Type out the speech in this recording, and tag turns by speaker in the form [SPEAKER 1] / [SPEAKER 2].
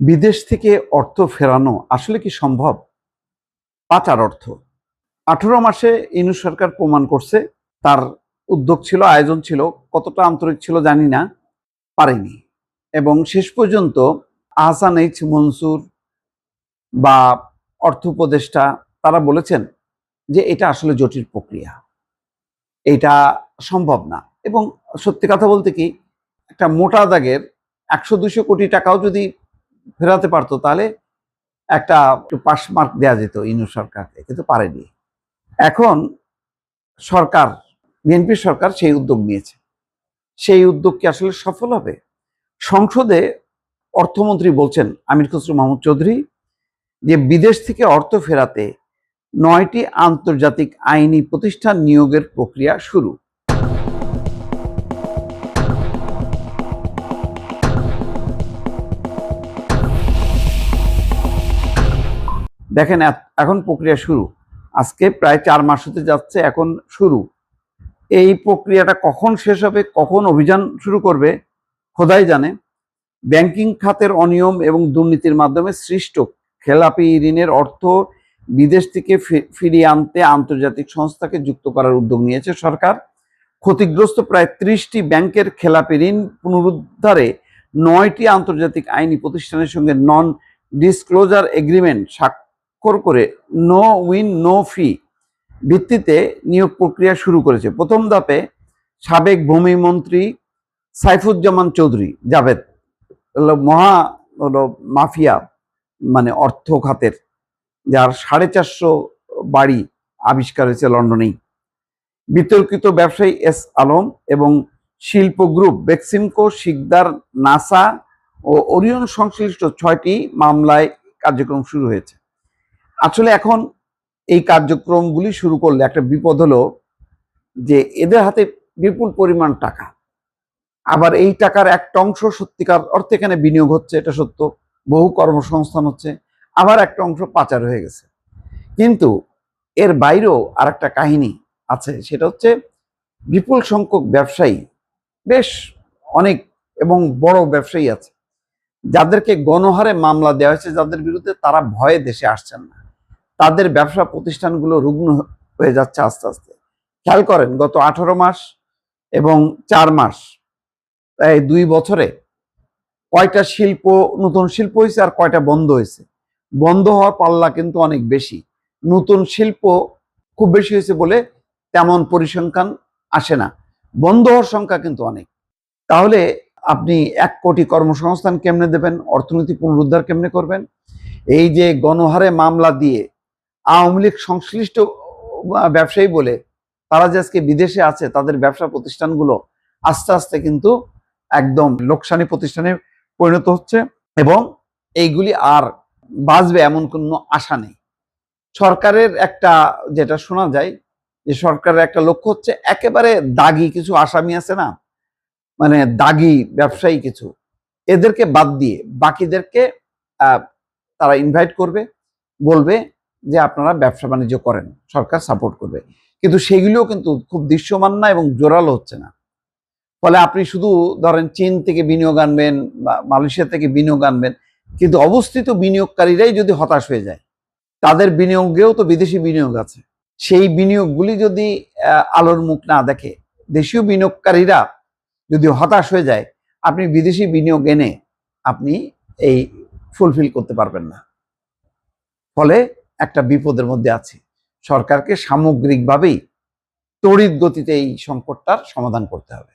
[SPEAKER 1] বিদেশ থেকে অর্থ ফেরানো আসলে কি সম্ভব? পাচার অর্থ। ১৮ মাসে ইউনূস সরকার প্রমাণ করছে তার উদ্যোগ ছিল, আয়োজন ছিল, কতটা আন্তরিক ছিল জানি না, পারেনি। এবং শেষ পর্যন্ত আহসান এইচ মনসুর বা অর্থ উপদেষ্টা তারা বলেছেন যে এটা আসলে জটিল প্রক্রিয়া, এটা সম্ভব না। এবং সত্যি কথা বলতে কি, একটা মোটা দাগের ১০০-২০০ কোটি টাকাও যদি ফেরাতে পারতো তাহলে একটা একটু পাস মার্ক দেওয়া যেত ইউনূস সরকারকে, কিন্তু পারেনি। এখন সরকার, বিএনপি সরকার সেই উদ্যোগ নিয়েছে। সেই উদ্যোগ কি আসলে সফল হবে? সংসদে অর্থমন্ত্রী বলছেন, আমির খসরু মাহমুদ চৌধুরী, যে বিদেশ থেকে অর্থ ফেরাতে ৯টি আন্তর্জাতিক আইনি প্রতিষ্ঠান নিয়োগের প্রক্রিয়া শুরু। দেখেন, এখন প্রক্রিয়া শুরু। আজকে প্রায় ৪ মাস হতে যাচ্ছে, এখন শুরু। এই প্রক্রিয়াটা কখন শেষ হবে, কখন অভিযান শুরু করবে খোদাই জানে। ব্যাংকিং খাতের অনিয়ম এবং দুর্নীতির মাধ্যমে সৃষ্ট খেলাপি ঋণের অর্থ বিদেশ থেকে ফিরিয়ে আনতে আন্তর্জাতিক সংস্থাকে যুক্ত করার উদ্যোগ নিয়েছে সরকার। ক্ষতিগ্রস্ত প্রায় ৩০টি ব্যাংকের খেলাপি ঋণ পুনরুদ্ধারে ৯টি আন্তর্জাতিক আইনি প্রতিষ্ঠানের সঙ্গে নন ডিসক্লোজার এগ্রিমেন্ট স্বাক্ষর করে নো উইন নো ফি ভিত্তিতে নিয়োগ প্রক্রিয়া শুরু করেছে। প্রথম ধাপে সাবেক ভূমিমন্ত্রী সাইফুজ্জামান চৌধুরী জাভেদ মাফিয়া, মানে অর্থ খাতের, যার 450 বাড়ি আবিষ্কার হয়েছে লন্ডনেই। বিতর্কিত ব্যবসায়ী এস আলম এবং শিল্প গ্রুপ বেক্সিমকো, শিকদার, নাসা ও ওরিয়ন সংশ্লিষ্ট 6টি মামলায় কার্যক্রম শুরু হয়েছে। আসলে এখন এই কার্যক্রমগুলি শুরু করলে একটা বিপদ হলো যে এদের হাতে বিপুল পরিমাণ টাকা, আবার এই টাকার একটা অংশ সত্যিকার অর্থে এখানে বিনিয়োগ হচ্ছে, এটা সত্য, বহু কর্মসংস্থান হচ্ছে, আবার একটা অংশ পাচার হয়ে গেছে। কিন্তু এর বাইরেও আর একটা কাহিনী আছে, সেটা হচ্ছে বিপুল সংখ্যক ব্যবসায়ী, বেশ অনেক এবং বড় ব্যবসায়ী আছে যাদেরকে গণহারে মামলা দেওয়া হয়েছে, যাদের বিরুদ্ধে তারা ভয়ে দেশে আসছেন না। তাদের ব্যবসা প্রতিষ্ঠানগুলো রুগ্ন হয়ে যাচ্ছে আস্তে আস্তে। খেয়াল করেন, গত 18 মাস এবং 4 মাস, এই 2 বছরে কয়টা নতুন শিল্প হয়েছে আর কয়টা বন্ধ হয়েছে? বন্ধ হওয়ার পাল্লা কিন্তু অনেক বেশি। নতুন শিল্প খুব বেশি হয়েছে বলে তেমন পরিসংখ্যান আসে না, বন্ধ হওয়ার সংখ্যা কিন্তু অনেক। তাহলে আপনি 1 কোটি কর্মসংস্থান কেমনে দেবেন? অর্থনীতি পুনরুদ্ধার কেমনে করবেন? এই যে গণহারে মামলা দিয়ে আওয়ামী লীগ সংশ্লিষ্ট ব্যবসায়ী বলে তারা যে আজকে বিদেশে আছে, তাদের ব্যবসা প্রতিষ্ঠানগুলো আস্তে আস্তে কিন্তু একদম লোকসানি প্রতিষ্ঠানে পরিণত হচ্ছে এবং এইগুলি আর বাঁচবে এমন কোনো আশা নেই। সরকারের একটা, যেটা শোনা যায়, যে সরকারের একটা লক্ষ্য হচ্ছে একেবারে দাগি কিছু আসামি আছে না, মানে দাগি ব্যবসায়ী কিছু, এদেরকে বাদ দিয়ে বাকিদেরকে তারা ইনভাইট করবে, বলবে যে আপনারা ব্যবসা বাণিজ্য করেন, সরকার সাপোর্ট করবে। কিন্তু সেগুলিও কিন্তু খুব দৃশ্যমান না এবং জোরালো হচ্ছে না। ফলে আপনি শুধু ধরেন চীন থেকে বিনিয়োগ আনবেন বা মালয়েশিয়া থেকে বিনিয়োগ আনবেন, কিন্তু অবস্থিত বিনিয়োগকারীরাই যদি হতাশ হয়ে যায়, তাদের বিনিয়োগেও তো বিদেশি বিনিয়োগ আছে, সেই বিনিয়োগগুলি যদি আলোর মুখ না দেখে, দেশীয় বিনিয়োগকারীরা যদি হতাশ হয়ে যায়, আপনি বিদেশি বিনিয়োগ এনে আপনি এই ফুলফিল করতে পারবেন না। ফলে একটা বিপদের মধ্যে আছি। সরকারকে সামগ্রিকভাবেই তড়িৎ গতিতে এই সংকটটার সমাধান করতে হবে।